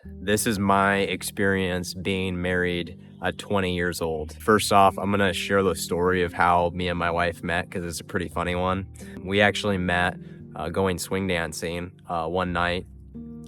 This is my experience being married at 20 years old. First off, I'm gonna share the story of how me and my wife met because it's a pretty funny one. We actually met going swing dancing one night.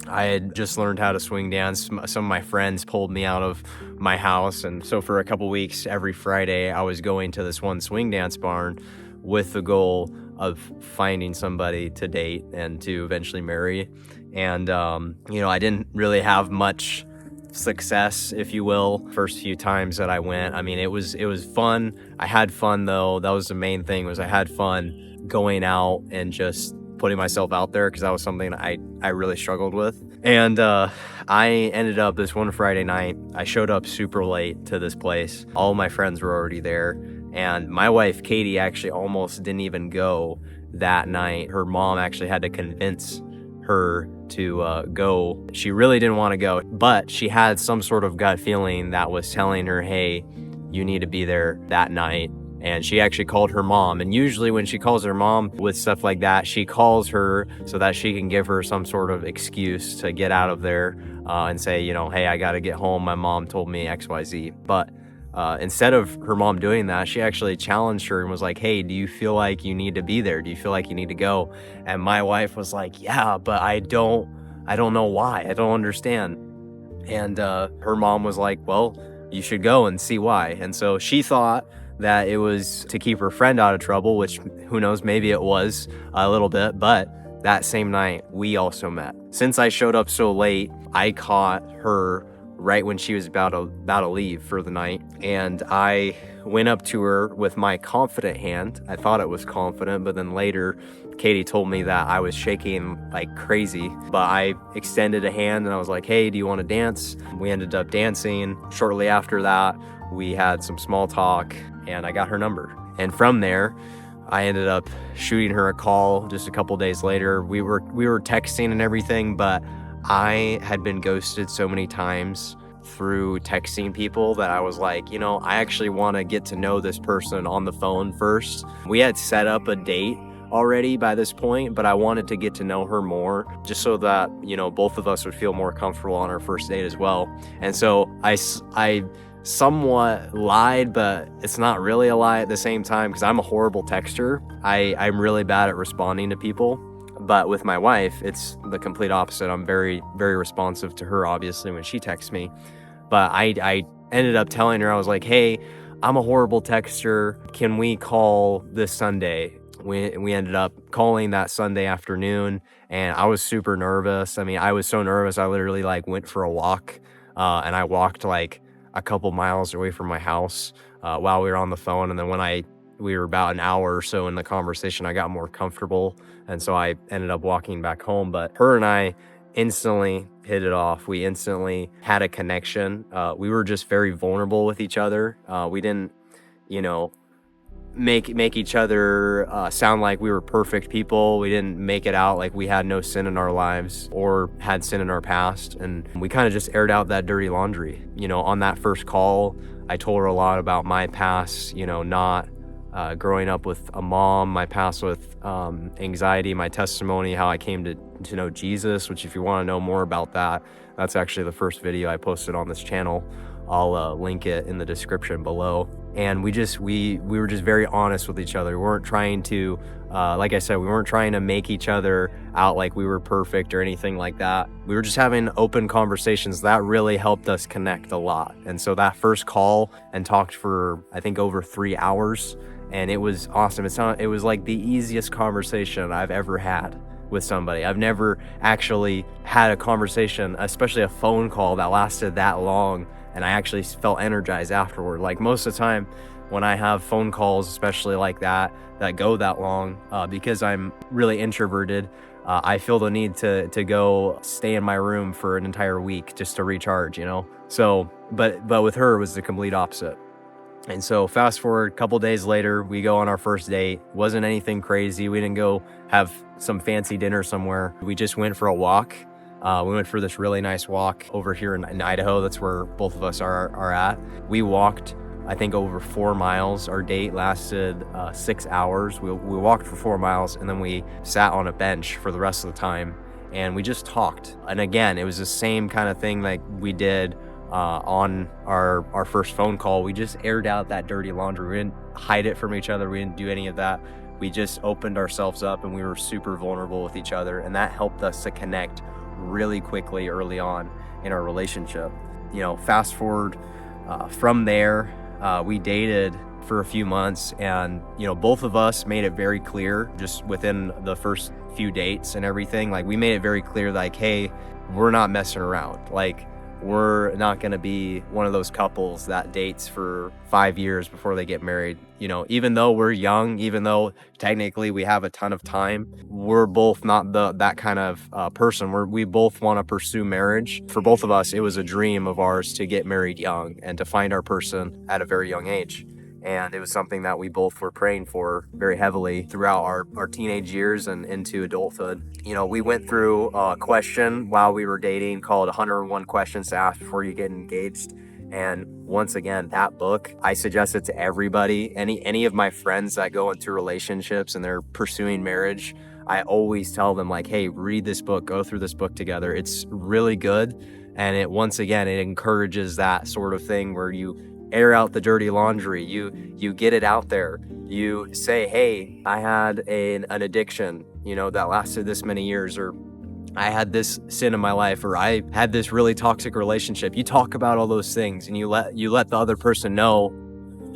I had just learned how to swing dance. Some of my friends pulled me out of my house. And so for a couple weeks, every Friday, I was going to this one swing dance barn with the goal of finding somebody to date and to eventually marry. And, I didn't really have much success, if you will, first few times that I went. I mean, it was fun. I had fun though. That was the main thing, was I had fun going out and just putting myself out there, because that was something I really struggled with. And I ended up this one Friday night, I showed up super late to this place. All my friends were already there. And my wife, Katie, actually almost didn't even go that night. Her mom actually had to convince her to go. She really didn't want to go, but she had some sort of gut feeling that was telling her, hey, you need to be there that night. And she actually called her mom. And usually when she calls her mom with stuff like that, she calls her so that she can give her some sort of excuse to get out of there and say, hey, I got to get home. My mom told me XYZ. But instead of her mom doing that, she actually challenged her and was like, hey, do you feel like you need to be there? Do you feel like you need to go? And my wife was like, yeah, but I don't know why. I don't understand. And her mom was like, well, you should go and see why. And so she thought that it was to keep her friend out of trouble, which who knows, maybe it was a little bit. But that same night, we also met. Since I showed up so late, I caught her right when she was about to leave for the night. And I went up to her with my confident hand. I thought it was confident, but then later Katie told me that I was shaking like crazy. But I extended a hand and I was like, hey, do you want to dance? We ended up dancing. Shortly after that, we had some small talk and I got her number. And from there, I ended up shooting her a call just a couple days later. We were texting and everything, but I had been ghosted so many times through texting people that I was like, I actually want to get to know this person on the phone first. We had set up a date already by this point, but I wanted to get to know her more, just so that, both of us would feel more comfortable on our first date as well. And so I somewhat lied, but it's not really a lie at the same time, because I'm a horrible texter. I'm really bad at responding to people. But with my wife, it's the complete opposite. I'm very, very responsive to her, obviously, when she texts me. But I ended up telling her, I was like, hey, I'm a horrible texter. Can we call this Sunday? We ended up calling that Sunday afternoon, and I was super nervous. I mean, I was so nervous, I literally went for a walk, and I walked like a couple miles away from my house while we were on the phone. And then when we were about an hour or so in the conversation, I got more comfortable. And so I ended up walking back home. But her and I instantly hit it off. We instantly had a connection. We were just very vulnerable with each other. We didn't, make each other sound like we were perfect people. We didn't make it out like we had no sin in our lives or had sin in our past. And we kind of just aired out that dirty laundry. On that first call, I told her a lot about my past, not growing up with a mom, my past with anxiety, my testimony, how I came to know Jesus, which if you want to know more about that, that's actually the first video I posted on this channel. I'll link it in the description below. And we were just very honest with each other. We weren't trying to, like I said, we weren't trying to make each other out like we were perfect or anything like that. We were just having open conversations that really helped us connect a lot. And so that first call and talked for, I think, over 3 hours. And it was awesome. It was like the easiest conversation I've ever had with somebody. I've never actually had a conversation, especially a phone call, that lasted that long, and I actually felt energized afterward. Like most of the time when I have phone calls, especially like that go that long, because I'm really introverted, I feel the need to go stay in my room for an entire week just to recharge, So, but with her, it was the complete opposite. And so fast forward a couple days later, we go on our first date. Wasn't anything crazy. We didn't go have some fancy dinner somewhere. We just went for a walk. We went for this really nice walk over here in Idaho. That's where both of us are at. We walked, I think, over 4 miles. Our date lasted 6 hours. We walked for 4 miles, and then we sat on a bench for the rest of the time. and we just talked. And again, it was the same kind of thing like we did on our first phone call. We just aired out that dirty laundry. We didn't hide it from each other. We didn't do any of that. We just opened ourselves up, and we were super vulnerable with each other, and that helped us to connect really quickly early on in our relationship. Fast forward from there, we dated for a few months, and both of us made it very clear just within the first few dates and everything. Like, we made it very clear, like, hey, we're not messing around. Like, we're not going to be one of those couples that dates for 5 years before they get married. Even though we're young, even though technically we have a ton of time, we're both not that kind of person. We both want to pursue marriage. For both of us, it was a dream of ours to get married young and to find our person at a very young age. And it was something that we both were praying for very heavily throughout our teenage years and into adulthood. We went through a question while we were dating called 101 Questions to Ask Before You Get Engaged. And once again, that book, I suggest it to everybody. Any of my friends that go into relationships and they're pursuing marriage, I always tell them, like, hey, read this book, go through this book together. It's really good. And it encourages that sort of thing where you air out the dirty laundry. You get it out there. You say, hey, I had an addiction, that lasted this many years, or I had this sin in my life, or I had this really toxic relationship. You talk about all those things, and you let the other person know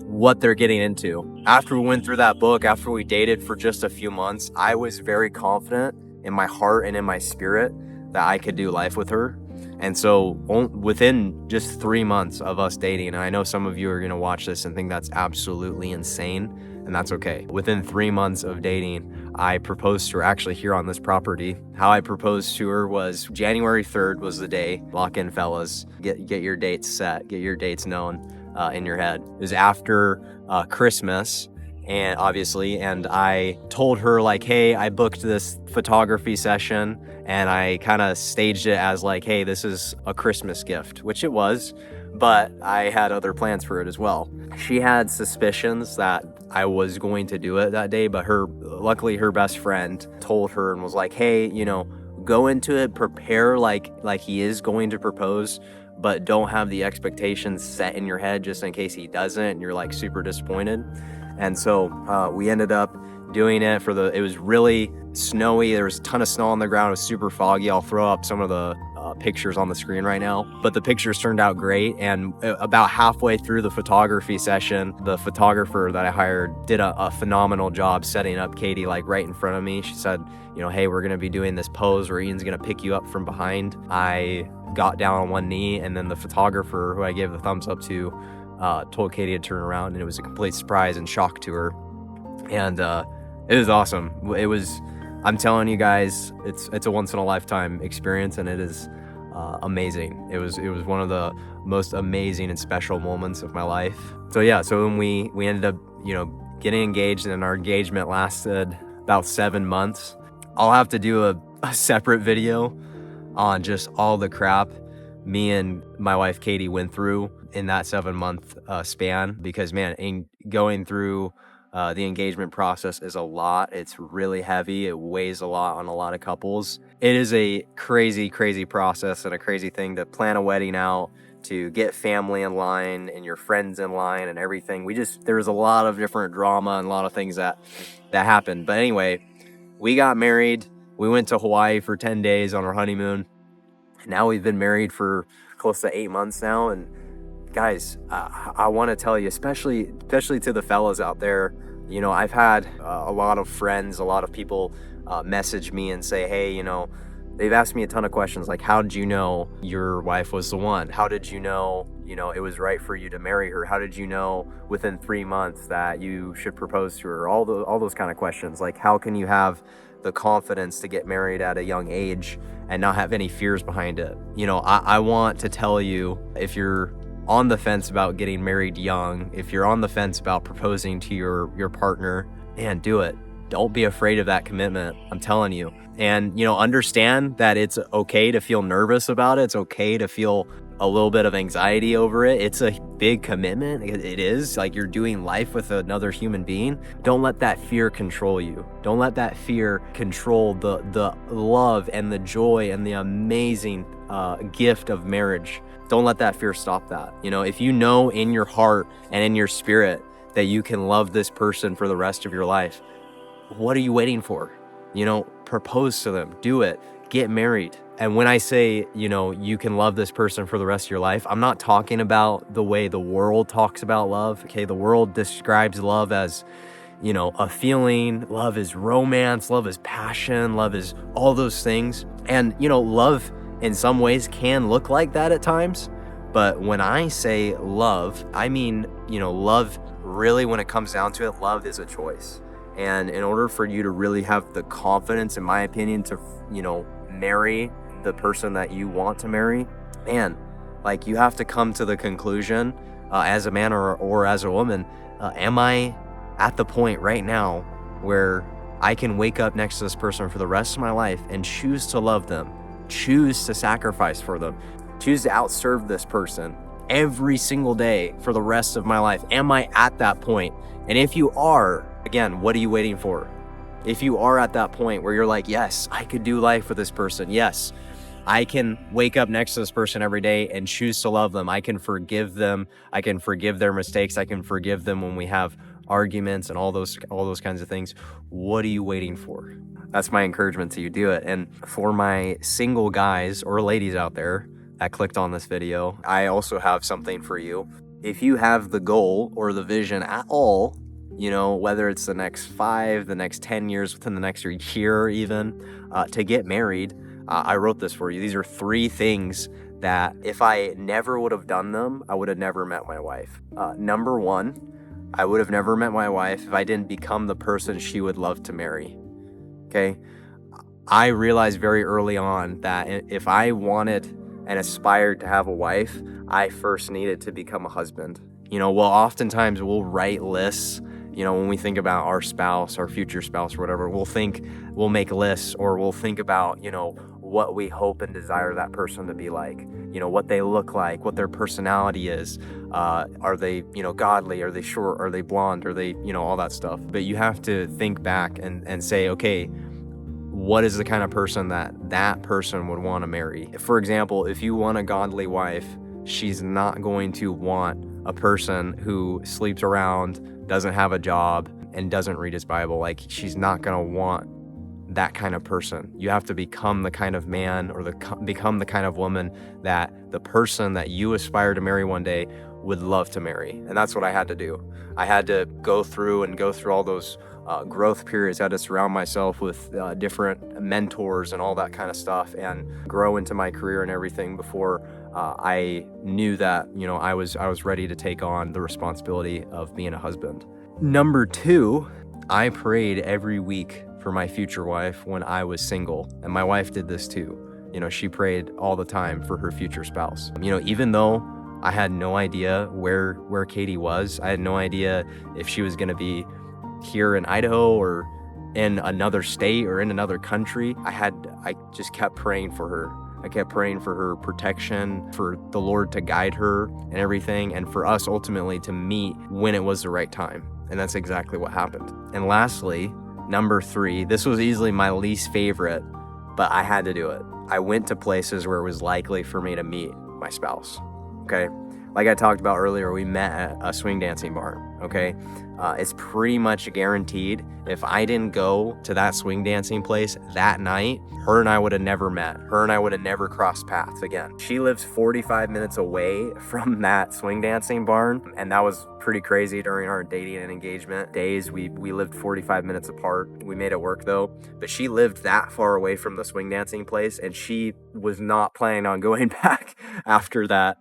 what they're getting into. After we went through that book, after we dated for just a few months, I was very confident in my heart and in my spirit that I could do life with her. And so within just 3 months of us dating, and I know some of you are going to watch this and think that's absolutely insane, and that's okay. Within 3 months of dating, I proposed to her actually here on this property. How I proposed to her was January 3rd was the day. Lock in, fellas. Get your dates set. Get your dates known in your head. It was after Christmas. And obviously, and I told her, like, hey, I booked this photography session, and I kind of staged it as like, hey, this is a Christmas gift, which it was, but I had other plans for it as well. She had suspicions that I was going to do it that day, but luckily her best friend told her and was like, hey, go into it, prepare like he is going to propose, but don't have the expectations set in your head just in case he doesn't and you're like super disappointed. And so we ended up doing it it was really snowy. There was a ton of snow on the ground. It was super foggy. I'll throw up some of the pictures on the screen right now. But the pictures turned out great. And about halfway through the photography session, the photographer that I hired did a phenomenal job setting up Katie like right in front of me. She said, hey, we're going to be doing this pose where Ian's going to pick you up from behind. I got down on one knee, and then the photographer, who I gave the thumbs up to, told Katie to turn around, and it was a complete surprise and shock to her. And it was awesome. I'm telling you guys, it's a once in a lifetime experience, and it is amazing. It was one of the most amazing and special moments of my life. So when we ended up, getting engaged, and our engagement lasted about 7 months. I'll have to do a separate video on just all the crap me and my wife Katie went through in that 7-month span, because man, going through the engagement process is a lot. It's really heavy. It weighs a lot on a lot of couples. It is a crazy process and a crazy thing to plan a wedding out, to get family in line and your friends in line and everything. There's a lot of different drama and a lot of things that happened. But anyway, we got married. We went to Hawaii for 10 days on our honeymoon. Now we've been married for close to 8 months now. And guys, I want to tell you, especially to the fellas out there, I've had a lot of friends, a lot of people message me and say, hey, they've asked me a ton of questions like, how did you know your wife was the one? How did you know, it was right for you to marry her? How did you know within 3 months that you should propose to her? All those kind of questions. Like, how can you have the confidence to get married at a young age and not have any fears behind it? I want to tell you, if you're on the fence about getting married young, if you're on the fence about proposing to your partner, man, do it. Don't be afraid of that commitment. I'm telling you. And, understand that it's okay to feel nervous about it. It's okay to feel a little bit of anxiety over it. It's a big commitment. It is like you're doing life with another human being. Don't let that fear control you. Don't let that fear control the love and the joy and the amazing gift of marriage. Don't let that fear stop that. You know, if you know in your heart and in your spirit that you can love this person for the rest of your life, what are you waiting for? You know, propose to them, do it, get married. And when I say, you know, you can love this person for the rest of your life, I'm not talking about the way the world talks about love. Okay, the world describes love as, you know, a feeling. Love is romance, love is passion, love is all those things. And, you know, love in some ways can look like that at times. But when I say love, I mean, you know, love really, when it comes down to it, love is a choice. And in order for you to really have the confidence, in my opinion, to, you know, marry the person that you want to marry, man, like you have to come to the conclusion as a man or as a woman, am I at the point right now where I can wake up next to this person for the rest of my life and choose to love them, choose to sacrifice for them, choose to outserve this person every single day for the rest of my life? Am I at that point? And if you are, again, what are you waiting for? If you are at that point where you're like, yes, I could do life with this person. Yes, I can wake up next to this person every day and choose to love them. I can forgive them. I can forgive their mistakes. I can forgive them when we have arguments and all those kinds of things. What are you waiting for? That's my encouragement to you. Do it. And for my single guys or ladies out there that clicked on this video, I also have something for you. If you have the goal or the vision at all, you know, whether it's the next 5, the next 10 years, within the next year even, to get married, I wrote this for you. These are 3 things that if I never would have done them, I would have never met my wife. Number 1, I would have never met my wife if I didn't become the person she would love to marry. Okay? I realized very early on that if I wanted and aspired to have a wife, I first needed to become a husband. You know, well, oftentimes we'll write lists. You know, when we think about our spouse, our future spouse or whatever, we'll make lists, or we'll think about, you know, what we hope and desire that person to be like, you know, what they look like, what their personality is. Are they, you know, godly? Are they short? Are they blonde? Are they, you know, all that stuff. But you have to think back and say, okay, what is the kind of person that person would want to marry? For example, if you want a godly wife, she's not going to want a person who sleeps around, doesn't have a job, and doesn't read his Bible. Like, she's not going to want that kind of person. You have to become the kind of man or become the kind of woman that the person that you aspire to marry one day would love to marry. And that's what I had to do. I had to go through all those growth periods. I had to surround myself with different mentors and all that kind of stuff, and grow into my career and everything before I knew that, you know, I was ready to take on the responsibility of being a husband. Number 2, I prayed every week for my future wife when I was single, and my wife did this too. You know, she prayed all the time for her future spouse. You know, even though I had no idea where Katie was, I had no idea if she was going to be here in Idaho or in another state or in another country, I just kept praying for her. I kept praying for her protection, for the Lord to guide her and everything, and for us ultimately to meet when it was the right time. And that's exactly what happened. And lastly, number 3, this was easily my least favorite, but I had to do it. I went to places where it was likely for me to meet my spouse, okay? Like I talked about earlier, we met at a swing dancing bar, okay? It's pretty much guaranteed if I didn't go to that swing dancing place that night, her and I would have never met. Her and I would have never crossed paths again. She lives 45 minutes away from that swing dancing barn, and that was pretty crazy during our dating and engagement days. We lived 45 minutes apart. We made it work though, but she lived that far away from the swing dancing place, and she was not planning on going back after that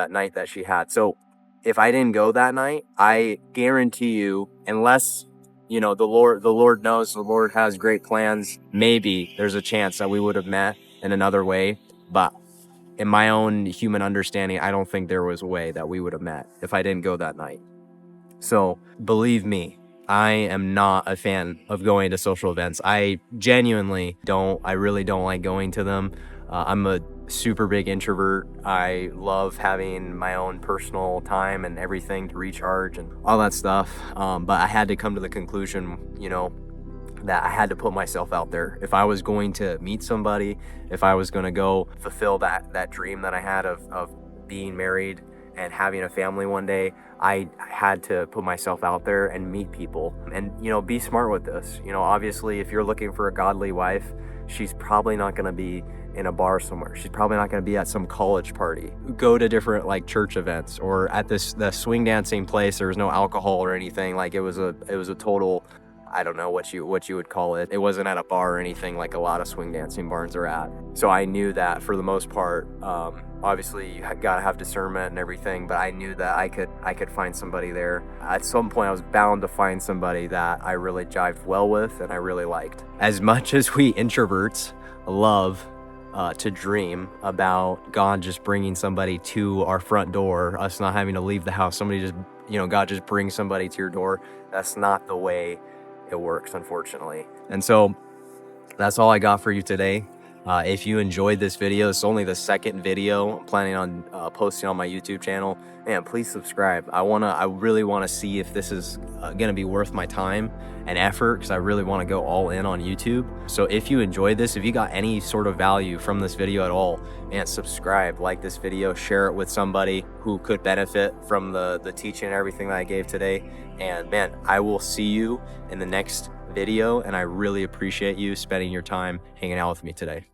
night that she had. So if I didn't go that night, I guarantee you, unless, you know, the Lord knows, the Lord has great plans, maybe there's a chance that we would have met in another way. But in my own human understanding, I don't think there was a way that we would have met if I didn't go that night. So believe me, I am not a fan of going to social events. I genuinely don't. I really don't like going to them. I'm a super big introvert. I love having my own personal time and everything to recharge and all that stuff. But I had to come to the conclusion, you know, that I had to put myself out there. If I was going to meet somebody, if I was going to go fulfill that dream that I had of being married and having a family one day, I had to put myself out there and meet people and, you know, be smart with this. You know, obviously, if you're looking for a godly wife, she's probably not going to be in a bar somewhere. She's probably not going to be at some college party. Go to different like church events, or at the swing dancing place. There was no alcohol or anything. Like it was a total, I don't know what you would call it. It wasn't at a bar or anything like a lot of swing dancing barns are at. So I knew that for the most part, obviously you gotta have discernment and everything, but I knew that I could find somebody there. At some point I was bound to find somebody that I really jived well with and I really liked. As much as we introverts love to dream about God just bringing somebody to our front door, us not having to leave the house, somebody just, you know, God just brings somebody to your door, that's not the way it works, unfortunately. And so that's all I got for you today. If you enjoyed this video, it's only the second video I'm planning on posting on my YouTube channel. Man, please subscribe. I really want to see if this is going to be worth my time and effort, because I really want to go all in on YouTube. So if you enjoyed this, if you got any sort of value from this video at all, man, subscribe, like this video, share it with somebody who could benefit from the teaching and everything that I gave today. And man, I will see you in the next video, and I really appreciate you spending your time hanging out with me today.